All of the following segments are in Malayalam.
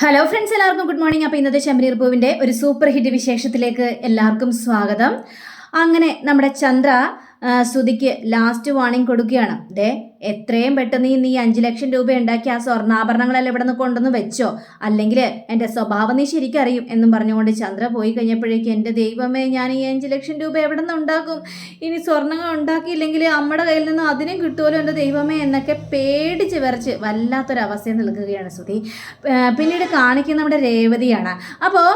ഹലോ ഫ്രണ്ട്സ്, എല്ലാവർക്കും ഗുഡ് മോർണിംഗ്. അപ്പോൾ ഇന്നത്തെ ശമ്പരീർ പൂവിൻ്റെ ഒരു സൂപ്പർ ഹിറ്റ് വിശേഷത്തിലേക്ക് എല്ലാവർക്കും സ്വാഗതം. അങ്ങനെ നമ്മുടെ ചന്ദ്ര ശ്രുതിക്ക് ലാസ്റ്റ് വാർണിംഗ് കൊടുക്കുകയാണ്. എത്രയും പെട്ടെന്ന് നീ 5 ലക്ഷം രൂപ ഉണ്ടാക്കി ആ സ്വർണ്ണാഭരണങ്ങളെല്ലാം ഇവിടെ നിന്ന് കൊണ്ടുവന്ന് വെച്ചോ, അല്ലെങ്കിൽ എൻ്റെ സ്വഭാവം നീ ശരിക്കറിയും എന്നും പറഞ്ഞുകൊണ്ട് ചന്ദ്ര പോയി കഴിഞ്ഞപ്പോഴേക്കും എൻ്റെ ദൈവമേ, ഞാൻ ഈ 5 ലക്ഷം രൂപ എവിടെ നിന്ന് ഉണ്ടാക്കും? ഇനി സ്വർണ്ണങ്ങൾ ഉണ്ടാക്കിയില്ലെങ്കിൽ അമ്മയുടെ കയ്യിൽ നിന്ന് അതിനും കിട്ടുമല്ലോ എൻ്റെ ദൈവമേ എന്നൊക്കെ പേടിച്ച് വിറച്ച് വല്ലാത്തൊരവസ്ഥയിൽ നിൽക്കുകയാണ് ശ്രുതി. പിന്നീട് കാണിക്കുന്ന നമ്മുടെ രേവതിയാണ്. അപ്പോൾ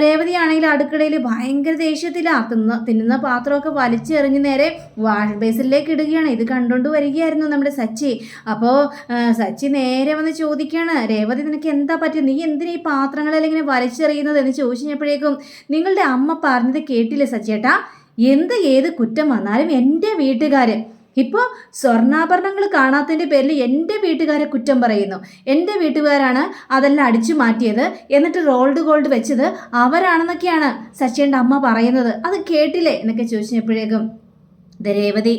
രേവതിയാണെങ്കിൽ അടുക്കളയിൽ ഭയങ്കര ദേഷ്യത്തിലാണ്. തിന്നുന്ന പാത്രമൊക്കെ വലിച്ചെറിഞ്ഞ് നേരെ വാഷ് ബേസിലേക്ക് ഇടുകയാണ്. ഇത് കണ്ടുകൊണ്ട് വരികയായിരുന്നു നമ്മുടെ സച്ചി. അപ്പോൾ സച്ചി നേരെ വന്ന് ചോദിക്കുകയാണ്, രേവതി നിനക്ക് എന്താ പറ്റും? നീ എന്തിനാ ഈ പാത്രങ്ങളെല്ലാം ഇങ്ങനെ വലിച്ചെറിയുന്നത് എന്ന് ചോദിച്ചപ്പോഴേക്കും, നിങ്ങളുടെ അമ്മ പറഞ്ഞത് കേട്ടില്ലേ സച്ചേട്ടാ? ഏത് കുറ്റം വന്നാലും എൻ്റെ വീട്ടുകാർ ഇപ്പോൾ സ്വർണ്ണാഭരണങ്ങൾ കാണാത്തതിൻ്റെ പേരിൽ എൻ്റെ വീട്ടുകാരെ കുറ്റം പറയുന്നു. എൻ്റെ വീട്ടുകാരാണ് അതെല്ലാം അടിച്ചു മാറ്റിയത്, എന്നിട്ട് റോൾഡ് ഗോൾഡ് വെച്ചത് അവരാണെന്നൊക്കെയാണ് സച്ചിയുടെ അമ്മ പറയുന്നത്. അത് കേട്ടില്ലേ എന്നൊക്കെ ചോദിച്ചപ്പോഴേക്കും രേവതി,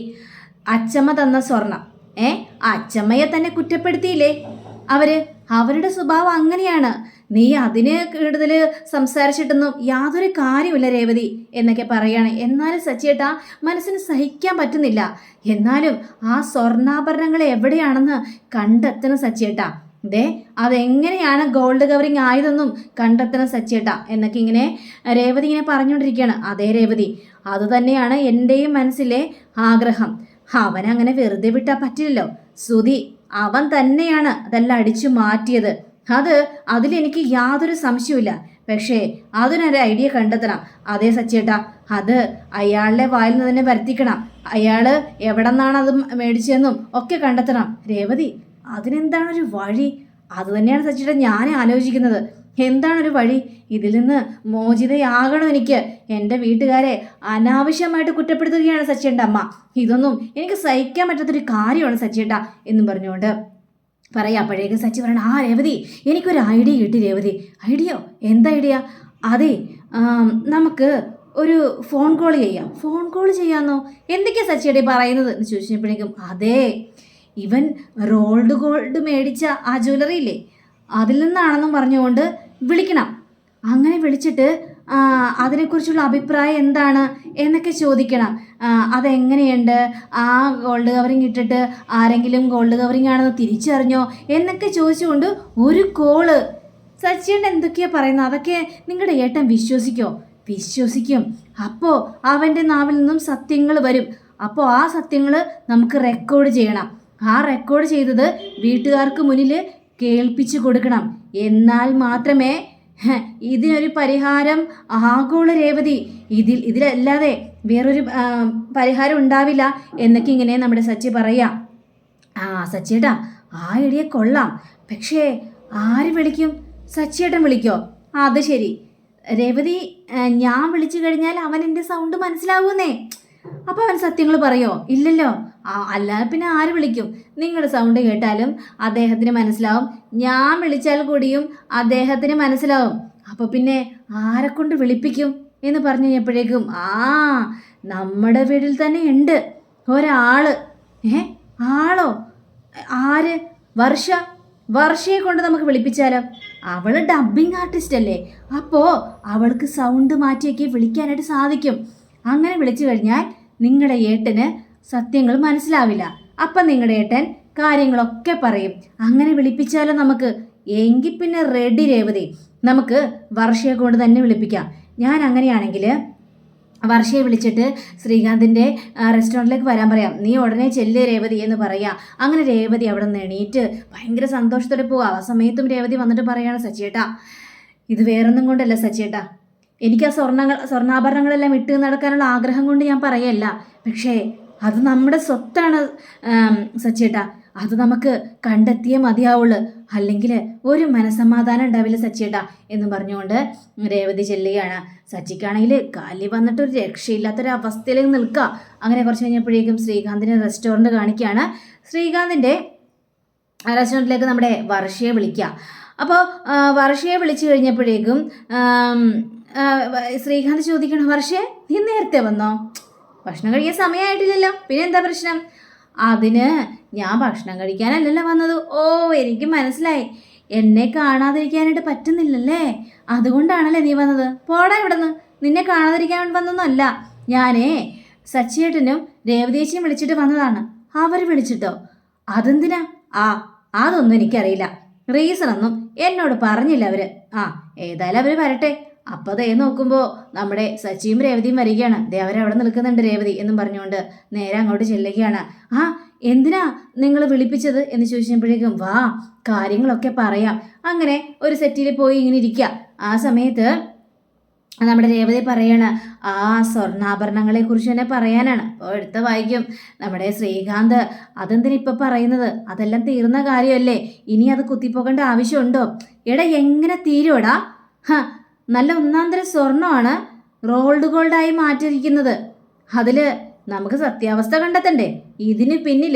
അച്ചമ്മ തന്ന സ്വർണം അച്ചമ്മയെ തന്നെ കുറ്റപ്പെടുത്തിയില്ലേ അവരുടെ സ്വഭാവം അങ്ങനെയാണ്. നീ അതിന് കൂടുതൽ സംസാരിച്ചിട്ടൊന്നും യാതൊരു കാര്യമില്ല രേവതി എന്നൊക്കെ പറയാണ്. എന്നാലും സച്ചിയേട്ടാ, മനസ്സിന് സഹിക്കാൻ പറ്റുന്നില്ല. എന്നാലും ആ സ്വർണ്ണാഭരണങ്ങൾ എവിടെയാണെന്ന് കണ്ടെത്തണം സച്ചിയേട്ടാ. അതെങ്ങനെയാണ് ഗോൾഡ് കവറിങ് ആയതെന്നും കണ്ടെത്തണം സച്ചിയേട്ടാ എന്നൊക്കെ ഇങ്ങനെ രേവതി ഇങ്ങനെ പറഞ്ഞുകൊണ്ടിരിക്കുകയാണ്. അതേ രേവതി, അതുതന്നെയാണ് എൻ്റെയും മനസ്സിലെ ആഗ്രഹം. അവനങ്ങനെ വെറുതെ വിട്ടാൽ പറ്റില്ലല്ലോ ശ്രുതി. അവൻ തന്നെയാണ് അതെല്ലാം അടിച്ചു മാറ്റിയത്. അതിലെനിക്ക് യാതൊരു സംശയവുമില്ല. പക്ഷേ അതിനൊരു ഐഡിയ കണ്ടെത്തണം. അതേ സച്ചേട്ടാ, അത് അയാളുടെ വായിൽ നിന്ന് തന്നെ വരുത്തിക്കണം. അയാൾ എവിടെ നിന്നാണ് അത് മേടിച്ചതെന്നും ഒക്കെ കണ്ടെത്തണം. രേവതി, അതിനെന്താണൊരു വഴി? അതുതന്നെയാണ് സച്ചേട്ടാ ഞാൻ ആലോചിക്കുന്നത്. എന്താണൊരു വഴി? ഇതിൽ നിന്ന് മോചിതയാകണം എനിക്ക്. എൻ്റെ വീട്ടുകാരെ അനാവശ്യമായിട്ട് കുറ്റപ്പെടുത്തുകയാണ് സച്ചിയുടെ അമ്മ. ഇതൊന്നും എനിക്ക് സഹിക്കാൻ പറ്റാത്തൊരു കാര്യമാണ് സച്ചിയേട്ടാ എന്നും പറഞ്ഞുകൊണ്ട് പറയാം. അപ്പോഴേക്കും സച്ചി പറയണം, രേവതി, എനിക്കൊരു ഐഡിയ കിട്ടി രേവതി. ഐഡിയോ? എന്താ ഐഡിയ? അതെ, നമുക്ക് ഒരു ഫോൺ കോൾ ചെയ്യാം. ഫോൺ കോൾ ചെയ്യാമെന്നോ? എന്തൊക്കെയാ സച്ചിയുടെ പറയുന്നത് എന്ന് ചോദിച്ചപ്പോഴേക്കും, അതെ, ഇവൻ റോൾഡ് ഗോൾഡ് മേടിച്ച ആ ജ്വല്ലറി ഇല്ലേ, അതിൽ നിന്നാണെന്നും പറഞ്ഞുകൊണ്ട് വിളിക്കണം. അങ്ങനെ വിളിച്ചിട്ട് അതിനെക്കുറിച്ചുള്ള അഭിപ്രായം എന്താണ് എന്നൊക്കെ ചോദിക്കണം. അതെങ്ങനെയുണ്ട്, ആ ഗോൾഡ് കവറിങ് ഇട്ടിട്ട് ആരെങ്കിലും ഗോൾഡ് കവറിങ് ആണെന്ന് തിരിച്ചറിഞ്ഞോ എന്നൊക്കെ ചോദിച്ചുകൊണ്ട് ഒരു കോള്. സച്ചിയുടെ എന്തൊക്കെയാണ് പറയുന്നത്? അതൊക്കെ നിങ്ങളുടെ ഏട്ടൻ വിശ്വസിക്കും. അപ്പോൾ അവൻ്റെ നാവിൽ നിന്നും സത്യങ്ങൾ വരും. അപ്പോൾ ആ സത്യങ്ങൾ നമുക്ക് റെക്കോർഡ് ചെയ്യണം. ആ റെക്കോർഡ് ചെയ്തത് വീട്ടുകാർക്ക് മുന്നിൽ കേൾപ്പിച്ചു കൊടുക്കണം. എന്നാൽ മാത്രമേ ഇതിനൊരു പരിഹാരം ആകുള്ളൂ രേവതി. ഇതിലല്ലാതെ വേറൊരു പരിഹാരം ഉണ്ടാവില്ല എന്നൊക്കെ ഇങ്ങനെ നമ്മുടെ സച്ചി പറയാം. സച്ചിയേട്ടാ, ആ ഐഡിയ കൊള്ളാം. പക്ഷേ ആര് വിളിക്കും? സച്ചിയേട്ടൻ വിളിക്കോ? അത് ശരി രേവതി, ഞാൻ വിളിച്ചു കഴിഞ്ഞാൽ അവൻ എൻ്റെ സൗണ്ട് മനസ്സിലാവുന്നേ. അപ്പോൾ അവൻ സത്യങ്ങൾ പറയോ? ഇല്ലല്ലോ. അല്ലാതെ പിന്നെ ആര് വിളിക്കും? നിങ്ങളുടെ സൗണ്ട് കേട്ടാലും അദ്ദേഹത്തിന് മനസ്സിലാവും, ഞാൻ വിളിച്ചാൽ കൂടിയും അദ്ദേഹത്തിന് മനസ്സിലാവും. അപ്പോൾ പിന്നെ ആരെക്കൊണ്ട് വിളിപ്പിക്കും എന്ന് പറഞ്ഞു കഴിഞ്ഞപ്പോഴേക്കും, നമ്മുടെ വീട്ടിൽ തന്നെ ഉണ്ട് ഒരാള്. ആളോ? ആര്? വർഷയെ കൊണ്ട് നമുക്ക് വിളിപ്പിച്ചാലോ? അവൾ ഡബ്ബിങ് ആർട്ടിസ്റ്റ് അല്ലേ. അപ്പോൾ അവൾക്ക് സൗണ്ട് മാറ്റിയൊക്കെ വിളിക്കാനായിട്ട് സാധിക്കും. അങ്ങനെ വിളിച്ചു കഴിഞ്ഞാൽ നിങ്ങളുടെ ഏട്ടന് സത്യങ്ങൾ മനസ്സിലാവില്ല. അപ്പം നിങ്ങളുടെ ഏട്ടൻ കാര്യങ്ങളൊക്കെ പറയും. അങ്ങനെ വിളിപ്പിച്ചാലോ നമുക്ക്? എങ്കിൽ പിന്നെ റെഡി രേവതി, നമുക്ക് വർഷയെ കൊണ്ട് തന്നെ വിളിപ്പിക്കാം. ഞാൻ അങ്ങനെയാണെങ്കിൽ വർഷയെ വിളിച്ചിട്ട് ശ്രീകാന്തിൻ്റെ റെസ്റ്റോറൻറ്റിലേക്ക് വരാൻ പറയാം. നീ ഉടനെ ചെല്ല് രേവതി എന്ന് പറയാം. അങ്ങനെ രേവതി അവിടെ നിന്ന് എണീറ്റ് ഭയങ്കര സന്തോഷത്തോടെ പോവുക. ആ സമയത്തും രേവതി വന്നിട്ട് പറയാണ്, സച്ചിയേട്ടാ, ഇത് വേറൊന്നും കൊണ്ടല്ല സച്ചിയേട്ടാ, എനിക്ക് ആ സ്വർണ്ണാഭരണങ്ങളെല്ലാം ഇട്ട് നടക്കാനുള്ള ആഗ്രഹം കൊണ്ട് ഞാൻ പറയല്ല. പക്ഷേ അത് നമ്മുടെ സ്വത്താണ് സച്ചിയേട്ടാ. അത് നമുക്ക് കണ്ടെത്തിയേ മതിയാവുള്ളൂ. അല്ലെങ്കിൽ ഒരു മനസ്സമാധാനം ഉണ്ടാവില്ല സച്ചിയേട്ടാ എന്ന് പറഞ്ഞുകൊണ്ട് രേവതി ചെല്ലുകയാണ്. സച്ചിക്കാണെങ്കിൽ കാലി വന്നിട്ട് ഒരു രക്ഷയില്ലാത്തൊരവസ്ഥയിലേക്ക് നിൽക്കുക. അങ്ങനെ കുറച്ച് കഴിഞ്ഞപ്പോഴേക്കും ശ്രീകാന്തിൻ്റെ റെസ്റ്റോറൻറ്റ് കാണിക്കുകയാണ്. ശ്രീകാന്തിൻ്റെ റെസ്റ്റോറൻറ്റിലേക്ക് നമ്മുടെ വർഷയെ വിളിക്കുക. അപ്പോൾ വർഷയെ വിളിച്ചു കഴിഞ്ഞപ്പോഴേക്കും ശ്രീകാന്ത് ചോദിക്കണം, വർഷേ, നീ നേരത്തെ വന്നോ? ഭക്ഷണം കഴിക്കാൻ സമയമായിട്ടില്ലല്ലോ, പിന്നെ എന്താ പ്രശ്നം? അതിന് ഞാൻ ഭക്ഷണം കഴിക്കാനല്ലല്ലോ വന്നത്. എനിക്ക് മനസ്സിലായി. എന്നെ കാണാതിരിക്കാനായിട്ട് പറ്റുന്നില്ലല്ലേ? അതുകൊണ്ടാണല്ലേ നീ വന്നത്? പോടാ ഇവിടുന്ന്. നിന്നെ കാണാതിരിക്കാൻ വന്നൊന്നുമല്ല. ഞാനേ സച്ചിയേട്ടനും രേവതേച്ചിയും വിളിച്ചിട്ട് വന്നതാണ്. അവർ വിളിച്ചിട്ടോ? അതെന്തിനാ? അതൊന്നും എനിക്കറിയില്ല. റീസൺ ഒന്നും എന്നോട് പറഞ്ഞില്ല അവര്. ഏതായാലും അവര് വരട്ടെ. അപ്പൊ ദേ നോക്കുമ്പോ നമ്മുടെ സച്ചിയും രേവതിയും വരികയാണ്. ദേ അവരവിടെ നിൽക്കുന്നുണ്ട് രേവതി എന്നും പറഞ്ഞുകൊണ്ട് നേരെ അങ്ങോട്ട് ചെല്ലുകയാണ്. എന്തിനാ നിങ്ങൾ വിളിപ്പിച്ചത് എന്ന് ചോദിച്ചപ്പോഴേക്കും വാ, കാര്യങ്ങളൊക്കെ പറയാം. അങ്ങനെ ഒരു സെറ്റിൽ പോയി ഇങ്ങനെ ഇരിക്കുക. ആ സമയത്ത് നമ്മുടെ രേവതി പറയാണ്, സ്വർണ്ണാഭരണങ്ങളെ കുറിച്ച് തന്നെ പറയാനാണ്. അപ്പോൾ എടുത്ത് വായിക്കും. നമ്മുടെ ശ്രീകാന്ത് അതെന്തിനിപ്പോൾ പറയുന്നത്? അതെല്ലാം തീർന്ന കാര്യമല്ലേ? ഇനി അത് കുത്തിപ്പോകേണ്ട ആവശ്യമുണ്ടോ? എടാ എങ്ങനെ തീരുവടാ? നല്ല ഒന്നാന്തര സ്വർണ്ണമാണ് റോൾഡ് ഗോൾഡായി മാറ്റിയിരിക്കുന്നത്. അതിൽ നമുക്ക് സത്യാവസ്ഥ കണ്ടെത്തണ്ടേ? ഇതിന് പിന്നിൽ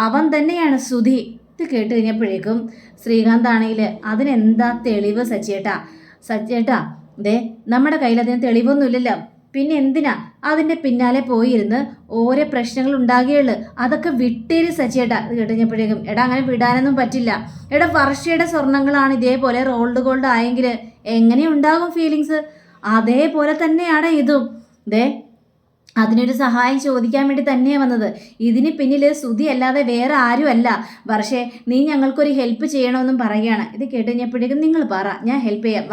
അവൻ തന്നെയാണ് സുധി. ഇത് കേട്ട് കഴിഞ്ഞപ്പോഴേക്കും ശ്രീകാന്ത് ആണെങ്കിൽ അതിനെന്താ തെളിവ് സച്ചേട്ടാ ദേ നമ്മുടെ കയ്യിൽ അതിന് തെളിവൊന്നുമില്ലല്ലോ. പിന്നെ എന്തിനാ അതിൻ്റെ പിന്നാലെ പോയിരുന്ന് ഓരോ പ്രശ്നങ്ങൾ ഉണ്ടാകുകയുള്ളു. അതൊക്കെ വിട്ടേര് സച്ചിയേട്ടാ. ഇത് കേട്ടുകഴിഞ്ഞപ്പോഴേക്കും എടാ അങ്ങനെ വിടാനൊന്നും പറ്റില്ല. എടാ വർഷയുടെ സ്വർണ്ണങ്ങളാണ് ഇതേപോലെ റോൾഡ് ഗോൾഡ് ആയെങ്കിൽ എങ്ങനെ ഉണ്ടാകും ഫീലിങ്സ്? അതേപോലെ തന്നെയാണ് ഇതും. ദേ അതിനൊരു സഹായം ചോദിക്കാൻ വേണ്ടി തന്നെയാണ് വന്നത്. ഇതിന് പിന്നിൽ സുധി അല്ലാതെ വേറെ ആരുമല്ല. വർഷേ നീ ഞങ്ങൾക്കൊരു ഹെൽപ്പ് ചെയ്യണമെന്നും പറയുകയാണ്. ഇത് കേട്ട് കഴിഞ്ഞപ്പോഴേക്കും നിങ്ങൾ പറ, ഞാൻ ഹെൽപ്പ് ചെയ്യാം.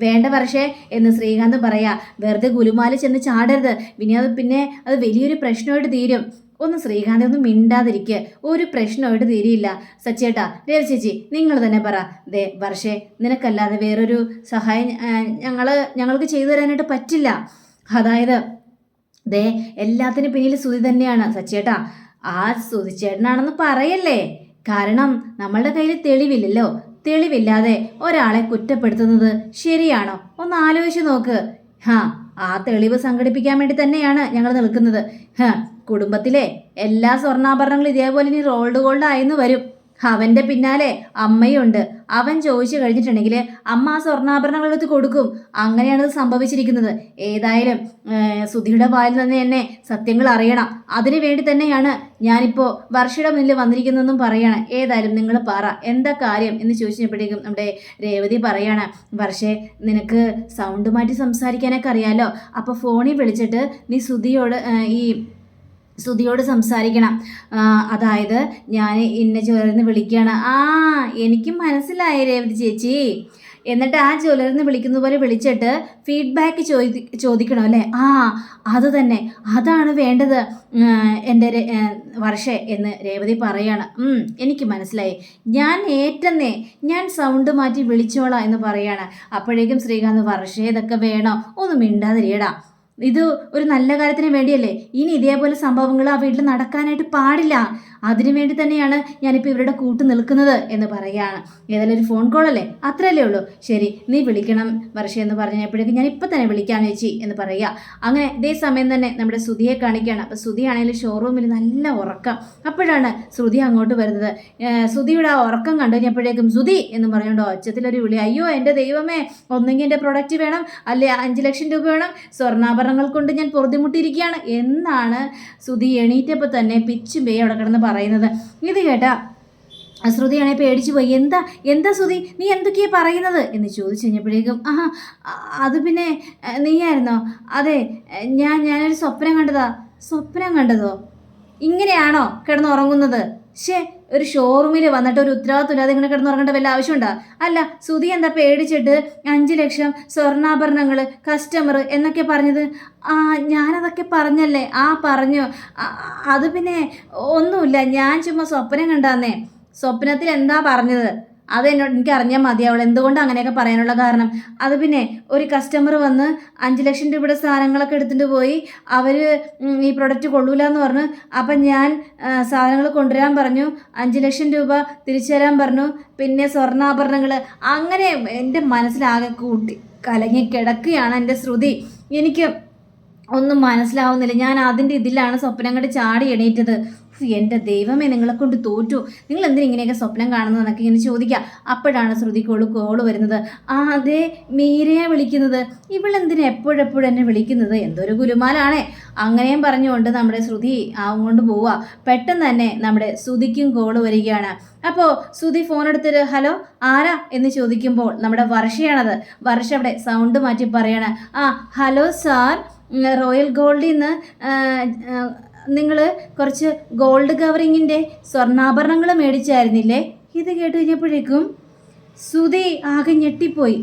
വേണ്ട വർഷേ എന്ന് ശ്രീകാന്ത് പറയാ. വെറുതെ ഗുലുമാല് ചെന്ന് ചാടരുത്, പിന്നെ അത് വലിയൊരു പ്രശ്നമായിട്ട് തീരും. ഒന്ന് ശ്രീകാന്ത് ഒന്നും മിണ്ടാതിരിക്കുക. ഒരു പ്രശ്നമായിട്ട് തീരിയില്ല. സച്ചേട്ടാ, രവി ചേച്ചി നിങ്ങൾ തന്നെ പറ. ദേ വർഷേ നിനക്കല്ലാതെ വേറൊരു സഹായം ഞങ്ങൾക്ക് ചെയ്തു തരാനായിട്ട് പറ്റില്ല. അതായത് ദേ എല്ലാത്തിനും പിന്നിൽ സുധി തന്നെയാണ്. സച്ചേട്ടാ സുധിച്ചേട്ടനാണെന്ന് പറയല്ലേ. കാരണം നമ്മളുടെ കയ്യിൽ തെളിവില്ലല്ലോ. തെളിവില്ലാതെ ഒരാളെ കുറ്റപ്പെടുത്തുന്നത് ശരിയാണോ? ഒന്ന് ആലോചിച്ച് നോക്ക്. ആ തെളിവ് സംഘടിപ്പിക്കാൻ വേണ്ടി തന്നെയാണ് ഞങ്ങൾ നിൽക്കുന്നത്. കുടുംബത്തിലെ എല്ലാ സ്വർണ്ണാഭരണങ്ങളും ഇതേപോലെ ഇനി റോൾഡ് ഗോൾഡ് ആയെന്ന് വരും. അവൻ്റെ പിന്നാലെ അമ്മയുണ്ട്. അവൻ ചോദിച്ചു കഴിഞ്ഞിട്ടുണ്ടെങ്കിൽ അമ്മ ആ സ്വർണ്ണാഭരണങ്ങൾ എടുത്ത് കൊടുക്കും. അങ്ങനെയാണ് ഇത് സംഭവിച്ചിരിക്കുന്നത്. ഏതായാലും സുധിയുടെ വായിൽ നിന്ന് തന്നെ സത്യങ്ങൾ അറിയണം. അതിനു വേണ്ടി തന്നെയാണ് ഞാനിപ്പോൾ വർഷയുടെ മുന്നിൽ വന്നിരിക്കുന്നതെന്നും പറയാണ്. ഏതായാലും നിങ്ങൾ പറ എന്താ കാര്യം എന്ന് ചോദിച്ചപ്പോഴേക്കും നമ്മുടെ രേവതി പറയാണ്, വർഷേ നിനക്ക് സൗണ്ട് മാറ്റി സംസാരിക്കാനൊക്കെ അറിയാലോ. അപ്പോൾ ഫോണിൽ വിളിച്ചിട്ട് നീ സുധിയോട് സംസാരിക്കണം. അതായത് ഞാൻ ഇന്ന ജ്വല്ലറിന്ന് വിളിക്കുകയാണ്. എനിക്ക് മനസ്സിലായി രേവതി ചേച്ചി. എന്നിട്ട് ആ ജ്വല്ലറിന്ന് വിളിക്കുന്ന പോലെ വിളിച്ചിട്ട് ഫീഡ്ബാക്ക് ചോദിക്കണം അല്ലേ? അത് തന്നെ, അതാണ് വേണ്ടത് എൻ്റെ വർഷേ എന്ന് രേവതി പറയാണ്. എനിക്ക് മനസ്സിലായി, ഞാൻ സൗണ്ട് മാറ്റി വിളിച്ചോളാം എന്ന് പറയാണ്. അപ്പോഴേക്കും ശ്രീകാന്ത്, വർഷേ ഇതൊക്കെ വേണോ? ഒന്നും മിണ്ടാതിരിയടാ. ഇത് ഒരു നല്ല കാര്യത്തിന് വേണ്ടിയല്ലേ. ഇനി ഇതേപോലെ സംഭവങ്ങൾ ആ വീട്ടിൽ നടക്കാനായിട്ട് പാടില്ല. അതിനു വേണ്ടി തന്നെയാണ് ഞാനിപ്പോൾ ഇവരുടെ കൂട്ട് നിൽക്കുന്നത് എന്ന് പറയുകയാണ്. ഏതായാലും ഒരു ഫോൺ കോൾ അല്ലേ, അത്രയല്ലേ ഉള്ളൂ. ശരി നീ വിളിക്കണം വർഷ എന്ന് പറഞ്ഞപ്പോഴേക്കും ഞാൻ ഇപ്പം തന്നെ വിളിക്കാൻ ചേച്ചി എന്ന് പറയുക. അങ്ങനെ ഇതേ സമയം തന്നെ നമ്മുടെ സുധിയെ കാണിക്കുകയാണ്. അപ്പോൾ സുധിയാണെങ്കിൽ ഷോറൂമിൽ നല്ല ഉറക്കം. അപ്പോഴാണ് ശ്രുതി അങ്ങോട്ട് വരുന്നത്. സുധിയുടെ ആ ഉറക്കം കണ്ടു കഴിഞ്ഞപ്പോഴേക്കും സുധി എന്ന് പറയുന്നുണ്ടോ ഒച്ചത്തിലൊരു വിളി. അയ്യോ എൻ്റെ ദൈവമേ, ഒന്നെങ്കിൽ എൻ്റെ പ്രൊഡക്റ്റ് വേണം, അല്ലെ 5 ലക്ഷം രൂപ വേണം, സ്വർണ്ണാഭരണങ്ങൾ കൊണ്ട് ഞാൻ പൊറുതിമുട്ടിയിരിക്കുകയാണ് എന്നാണ് സുധി എണീറ്റപ്പോൾ തന്നെ പിച്ചും പേ അവിടെ കിടന്ന് പറയുന്നത്. ഇത് കേട്ടാ ശ്രുതിയാണെ പേടിച്ചു പോയി. എന്താ ശ്രുതി, നീ എന്തൊക്കെയാ പറയുന്നത് എന്ന് ചോദിച്ചു കഴിഞ്ഞപ്പോഴേക്കും അത് പിന്നെ നീയായിരുന്നോ? അതെ, ഞാനൊരു സ്വപ്നം കണ്ടതോ? ഇങ്ങനെയാണോ കിടന്നുറങ്ങുന്നത്? ഒരു ഷോറൂമിൽ വന്നിട്ട് ഒരു ഉത്തരവാദിത്തമില്ലാതെ ഇങ്ങനെ കിടന്നുറങ്ങേണ്ട വല്ല ആവശ്യമുണ്ടോ? അല്ല സുധി എന്താ പേടിച്ചിട്ട് 5 ലക്ഷം സ്വർണ്ണാഭരണങ്ങൾ കസ്റ്റമർ എന്നൊക്കെ പറഞ്ഞത്? ഞാനതൊക്കെ പറഞ്ഞല്ലേ? പറഞ്ഞു. അത് പിന്നെ ഒന്നുമില്ല, ഞാൻ ചുമ്മാ സ്വപ്നം കണ്ടാന്നേ. സ്വപ്നത്തിൽ എന്താ പറഞ്ഞത് അത് എനിക്ക് അറിഞ്ഞാൽ മതിയാവുള്ളൂ. എന്തുകൊണ്ട് അങ്ങനെയൊക്കെ പറയാനുള്ള കാരണം? അത് പിന്നെ ഒരു കസ്റ്റമർ വന്ന് 5 ലക്ഷം രൂപയുടെ സാധനങ്ങളൊക്കെ എടുത്തിട്ട് പോയി. അവർ ഈ പ്രൊഡക്റ്റ് കൊള്ളൂല എന്ന് പറഞ്ഞു. അപ്പം ഞാൻ സാധനങ്ങൾ കൊണ്ടുവരാൻ പറഞ്ഞു, 5 ലക്ഷം രൂപ തിരിച്ചു തരാൻ പറഞ്ഞു, പിന്നെ സ്വർണ്ണാഭരണങ്ങൾ. അങ്ങനെ എൻ്റെ മനസ്സിലാകെ കൂട്ടി കലങ്ങി കിടക്കുകയാണ് എൻ്റെ ശ്രുതി. എനിക്ക് ഒന്നും മനസ്സിലാവുന്നില്ല. ഞാൻ അതിൻ്റെ ഇതിലാണ് സ്വപ്നം കണ്ട് ചാടി എണീറ്റത്. എൻ്റെ ദൈവമേ, നിങ്ങളെ കൊണ്ട് തോറ്റു. നിങ്ങൾ എന്തിനാ ഇങ്ങനെയൊക്കെ സ്വപ്നം കാണുന്നത് എന്നൊക്കെ ഇങ്ങനെ ചോദിക്കുക. അപ്പോഴാണ് ശ്രുതിക്കോള് കോള് വരുന്നത്. അതെ, മീരയെ വിളിക്കുന്നത്. ഇവളെന്തിനാ എപ്പോഴെപ്പോഴും എന്നെ വിളിക്കുന്നത്? എന്തൊരു ഗുലുമാലാണേ. അങ്ങനെയും പറഞ്ഞുകൊണ്ട് നമ്മുടെ ശ്രുതി കൊണ്ട് പോവുക. പെട്ടെന്ന് തന്നെ നമ്മുടെ ശ്രുതിക്കും കോള് വരികയാണ്. അപ്പോൾ ശ്രുതി ഫോൺ എടുത്തിട്ട് ഹലോ ആരാ എന്ന് ചോദിക്കുമ്പോൾ നമ്മുടെ വർഷയാണത്. വർഷ അവിടെ സൗണ്ട് മാറ്റി പറയാണ്, ഹലോ സാർ, റോയൽ ഗോൾഡിൽ നിന്ന് നിങ്ങൾ കുറച്ച് ഗോൾഡ് കവറിങ്ങിൻ്റെ സ്വർണ്ണാഭരണങ്ങൾ മേടിച്ചായിരുന്നില്ലേ? ഇത് കേട്ട് കഴിഞ്ഞപ്പോഴേക്കും ശ്രുതി ആകെ ഞെട്ടിപ്പോയി.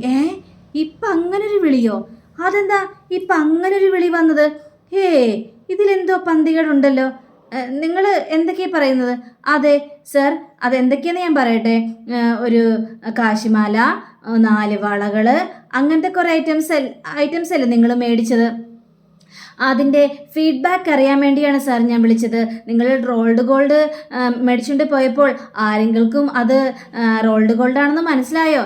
ഇപ്പം അങ്ങനൊരു വിളിയോ? അതെന്താ ഇപ്പം അങ്ങനൊരു വിളി വന്നത്? ഇതിലെന്തോ പന്തികളുണ്ടല്ലോ. നിങ്ങൾ എന്തൊക്കെയാണ് പറയുന്നത്? അതെ സർ, അതെന്തൊക്കെയാണെന്ന് ഞാൻ പറയട്ടെ. ഒരു കാശിമാല, 4 വളകൾ, അങ്ങനത്തെ കുറേ ഐറ്റംസ് അല്ലേ നിങ്ങൾ മേടിച്ചത്? അതിൻ്റെ ഫീഡ്ബാക്ക് അറിയാൻ വേണ്ടിയാണ് സാർ ഞാൻ വിളിച്ചത്. നിങ്ങൾ റോൾഡ് ഗോൾഡ് മേടിച്ചുകൊണ്ട് പോയപ്പോൾ ആരെങ്കിലും അത് റോൾഡ് ഗോൾഡ് ആണെന്ന് മനസ്സിലായോ?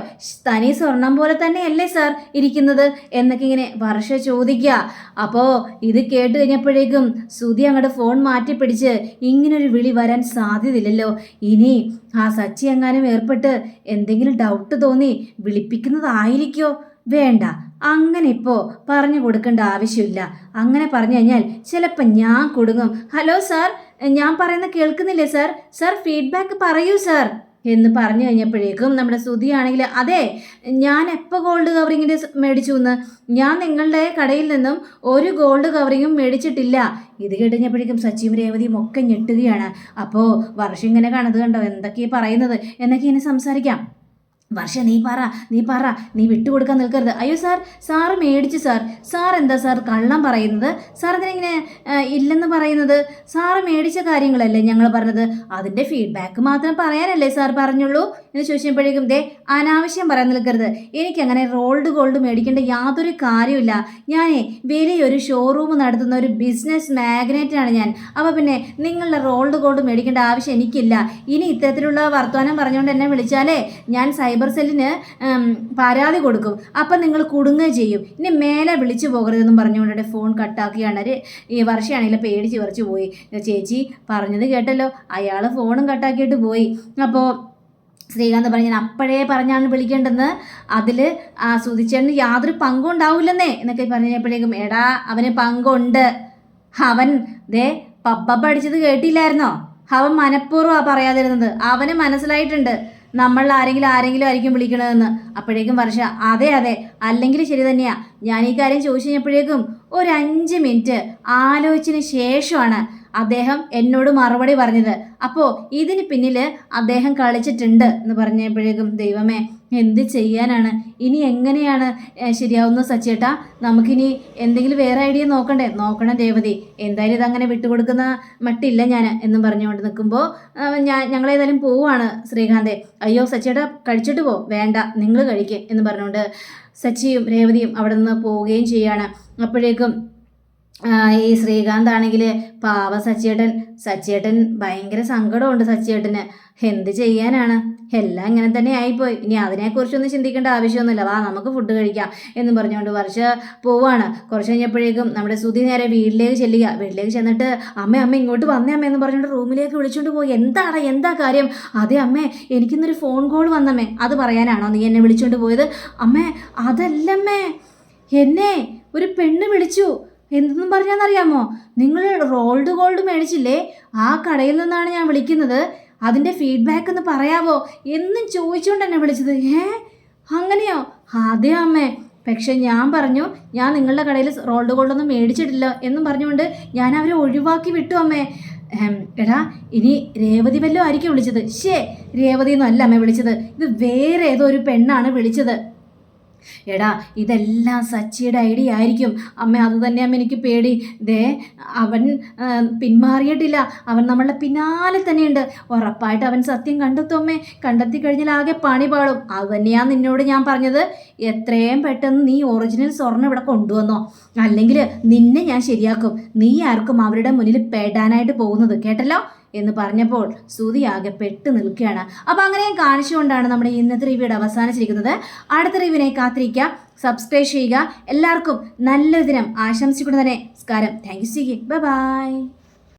തനി സ്വർണം പോലെ തന്നെയല്ലേ സാർ ഇരിക്കുന്നത് എന്നൊക്കെ ഇങ്ങനെ വർഷ ചോദിക്കുക. അപ്പോൾ ഇത് കേട്ട് കഴിഞ്ഞപ്പോഴേക്കും ശ്രുതി അങ്ങോട്ട് ഫോൺ മാറ്റി പിടിച്ച്, ഇങ്ങനൊരു വിളി വരാൻ സാധ്യതയില്ലല്ലോ. ഇനി ആ സച്ചി എങ്ങാനും ഏർപ്പെട്ട് എന്തെങ്കിലും ഡൗട്ട് തോന്നി വിളിപ്പിക്കുന്നതായിരിക്കോ? വേണ്ട, അങ്ങനെ ഇപ്പോൾ പറഞ്ഞു കൊടുക്കേണ്ട ആവശ്യമില്ല. അങ്ങനെ പറഞ്ഞു കഴിഞ്ഞാൽ ചിലപ്പോൾ ഞാൻ കുടുങ്ങും. ഹലോ സാർ, ഞാൻ പറയുന്നത് കേൾക്കുന്നില്ലേ സാർ? സാർ ഫീഡ്ബാക്ക് പറയൂ സാർ എന്ന് പറഞ്ഞു കഴിഞ്ഞപ്പോഴേക്കും നമ്മുടെ ശ്രുതിയാണെങ്കിൽ, അതെ, ഞാൻ എപ്പോൾ ഗോൾഡ് കവറിങ്ങിൻ്റെ മേടിച്ചു എന്ന്? ഞാൻ നിങ്ങളുടെ കടയിൽ നിന്നും ഒരു ഗോൾഡ് കവറിങ്ങും മേടിച്ചിട്ടില്ല. ഇത് കേട്ടുകഴിഞ്ഞപ്പോഴേക്കും സച്ചിയും രേവതിയും ഒക്കെ ഞെട്ടുകയാണ്. അപ്പോൾ വർഷം ഇങ്ങനെ കാണുന്നത് കണ്ടോ, എന്തൊക്കെയാണ് പറയുന്നത് എന്നൊക്കെ ഇങ്ങനെ സംസാരിക്കാം. വർഷ നീ പറ, നീ വിട്ടുകൊടുക്കാൻ നിൽക്കരുത്. അയ്യോ സാറ് മേടിച്ചു സാർ എന്താ സാർ കള്ളം പറയുന്നത്? സാർ എന്തിനിങ്ങനെ ഇല്ലെന്ന് പറയുന്നത്? സാറ് മേടിച്ച കാര്യങ്ങളല്ലേ ഞങ്ങൾ പറഞ്ഞത്? അതിൻ്റെ ഫീഡ്ബാക്ക് മാത്രം പറയാനല്ലേ സാർ പറഞ്ഞുള്ളൂ എന്ന് ചോദിച്ചപ്പോഴേക്കും, അനാവശ്യം പറയാൻ നിൽക്കരുത്. എനിക്കങ്ങനെ റോൾഡ് ഗോൾഡ് മേടിക്കേണ്ട യാതൊരു കാര്യമില്ല. ഞാനേ വലിയൊരു ഷോറൂം നടത്തുന്ന ഒരു ബിസിനസ് മാഗ്നറ്റാണ് ഞാൻ. അപ്പോൾ പിന്നെ നിങ്ങളുടെ റോൾഡ് ഗോൾഡ് മേടിക്കേണ്ട ആവശ്യം എനിക്കില്ല. ഇനി ഇത്തരത്തിലുള്ള വർത്തമാനം പറഞ്ഞുകൊണ്ട് എന്നെ വിളിച്ചാലേ ഞാൻ സൈബർ സെല്ലിന് പരാതി കൊടുക്കും. അപ്പം നിങ്ങൾ കുടുങ്ങുകയും ചെയ്യും. ഇനി മേലെ വിളിച്ചു പോകരുതെന്നും പറഞ്ഞുകൊണ്ട് ഫോൺ കട്ടാക്കിയാണ്. ഈ വർഷമാണെങ്കിൽ പേടിച്ച് വിറച്ച് പോയി. ചേച്ചി പറഞ്ഞത് കേട്ടല്ലോ, അയാൾ ഫോണും കട്ടാക്കിയിട്ട് പോയി. അപ്പോൾ ശ്രീകാന്ത് പറഞ്ഞു, ഞാൻ അപ്പോഴേ പറഞ്ഞാണ് വിളിക്കേണ്ടതെന്ന്, അതിൽ ശ്രുതിച്ചേട്ടന് യാതൊരു പങ്കും ഉണ്ടാവില്ലെന്നേ എന്നൊക്കെ പറഞ്ഞപ്പോഴേക്കും, എടാ അവന് പങ്കുണ്ട്. അവൻ പപ്പ അടിച്ചത് കേട്ടില്ലായിരുന്നോ? അവൻ മനഃപൂർവ്വമാണ് പറയാതിരുന്നത്. അവന് മനസ്സിലായിട്ടുണ്ട് നമ്മൾ ആരെങ്കിലും ആയിരിക്കും വിളിക്കണതെന്ന്. അപ്പോഴേക്കും വർഷ, അതെ അല്ലെങ്കിൽ ശരി തന്നെയാ. ഞാൻ ഈ കാര്യം ചോദിച്ചു കഴിഞ്ഞപ്പോഴേക്കും ഒരു 5 മിനിറ്റ് ആലോചിച്ചതിന് ശേഷമാണ് അദ്ദേഹം എന്നോട് മറുപടി പറഞ്ഞത്. അപ്പോൾ ഇതിന് പിന്നിൽ അദ്ദേഹം കളിച്ചിട്ടുണ്ട് എന്ന് പറഞ്ഞപ്പോഴേക്കും, ദൈവമേ എന്ത് ചെയ്യാനാണ്? ഇനി എങ്ങനെയാണ് ശരിയാവുന്നത് സച്ചേട്ടാ? നമുക്കിനി എന്തെങ്കിലും വേറെ ഐഡിയ നോക്കണം രേവതി. എന്തായാലും ഇതങ്ങനെ വിട്ടുകൊടുക്കുന്ന മട്ടില്ല ഞാൻ എന്നും പറഞ്ഞുകൊണ്ട് നിൽക്കുമ്പോൾ, ഞങ്ങളേതായാലും പോവുകയാണ് ശ്രീകാന്തെ. അയ്യോ സച്ചേട്ടാ കഴിച്ചിട്ട് പോ. വേണ്ട, നിങ്ങൾ കഴിക്കുക എന്ന് പറഞ്ഞുകൊണ്ട് സച്ചിയും രേവതിയും അവിടെ നിന്ന് പോവുകയും ചെയ്യാണ്. അപ്പോഴേക്കും ഈ ശ്രീകാന്ത് ആണെങ്കിൽ പാവ സച്ചിയേട്ടൻ ഭയങ്കര സങ്കടമുണ്ട് സച്ചിയേട്ടന്. എന്ത് ചെയ്യാനാണ്, എല്ലാം ഇങ്ങനെ തന്നെ ആയിപ്പോയി. ഇനി അതിനെക്കുറിച്ചൊന്നും ചിന്തിക്കേണ്ട ആവശ്യമൊന്നുമില്ല. വാ നമുക്ക് ഫുഡ് കഴിക്കാം എന്ന് പറഞ്ഞുകൊണ്ട് വർഷ പോവാണ്. കുറച്ച് കഴിഞ്ഞപ്പോഴേക്കും നമ്മുടെ ശ്രുതി നേരെ വീട്ടിലേക്ക് ചെല്ലുക. വീട്ടിലേക്ക് ചെന്നിട്ട് അമ്മ ഇങ്ങോട്ട് വന്നേ അമ്മ എന്ന് പറഞ്ഞുകൊണ്ട് റൂമിലേക്ക് വിളിച്ചുകൊണ്ട് പോയി. എന്താ കാര്യം? അതെ അമ്മേ, എനിക്കിന്നൊരു ഫോൺ കോൾ വന്നമ്മേ. അത് പറയാനാണോ നീ എന്നെ വിളിച്ചുകൊണ്ട് പോയത്? അമ്മേ അതല്ലമ്മേ, എന്നെ ഒരു പെണ്ണ് വിളിച്ചു. എന്തെന്നും പറഞ്ഞാന്നറിയാമോ? നിങ്ങൾ റോൾഡ് ഗോൾഡ് മേടിച്ചില്ലേ, ആ കടയിൽ നിന്നാണ് ഞാൻ വിളിക്കുന്നത്. അതിൻ്റെ ഫീഡ്ബാക്ക് ഒന്ന് പറയാവോ എന്നും ചോദിച്ചുകൊണ്ട് എന്നെ വിളിച്ചത്. അങ്ങനെയോ? അതെ അമ്മേ, പക്ഷെ ഞാൻ പറഞ്ഞു ഞാൻ നിങ്ങളുടെ കടയിൽ റോൾഡ് ഗോൾഡൊന്നും മേടിച്ചിട്ടില്ല എന്നും പറഞ്ഞുകൊണ്ട് ഞാൻ അവരെ ഒഴിവാക്കി വിട്ടു അമ്മേ. എടാ ഇനി രേവതി വല്ലതും ആയിരിക്കും വിളിച്ചത്. രേവതി ഒന്നും അല്ല അമ്മ വിളിച്ചത്, ഇത് വേറെ ഏതോ ഒരു പെണ്ണാണ് വിളിച്ചത്. എടാ ഇതെല്ലാം സച്ചിയുടെ ഐഡിയ ആയിരിക്കും അമ്മ. അത് തന്നെ അമ്മ എനിക്ക് പേടി. അവൻ പിന്മാറിയിട്ടില്ല. അവൻ നമ്മളുടെ പിന്നാലെ തന്നെയുണ്ട്. ഉറപ്പായിട്ട് അവൻ സത്യം കണ്ടെത്തും അമ്മേ. കണ്ടെത്തി കഴിഞ്ഞാൽ ആകെ പണി പാളും. അത് തന്നെയാണ് നിന്നോട് ഞാൻ പറഞ്ഞത്. എത്രയും പെട്ടെന്ന് നീ ഒറിജിനൽ സ്വർണ്ണം ഇവിടെ കൊണ്ടുവന്നോ, അല്ലെങ്കിൽ നിന്നെ ഞാൻ ശരിയാക്കും. നീ ആർക്കും അവരുടെ മുന്നിൽ പെടാനായിട്ട് പോകുന്നത് കേട്ടല്ലോ എന്ന് പറഞ്ഞപ്പോൾ ശ്രുതി ആകെ പെട്ട് നിൽക്കുകയാണ്. അപ്പോൾ അങ്ങനെ കാണിച്ചുകൊണ്ടാണ് നമ്മുടെ ഇന്നത്തെ റിവ്യൂടെ അവസാനിച്ചിരിക്കുന്നത്. അടുത്ത റിവ്യൂവിനെ കാത്തിരിക്കുക, സബ്സ്ക്രൈബ് ചെയ്യുക. എല്ലാവർക്കും നല്ലൊരു ദിനം ആശംസിച്ചുകൊണ്ട് തന്നെ നമസ്കാരം. Thank you. Bye bye.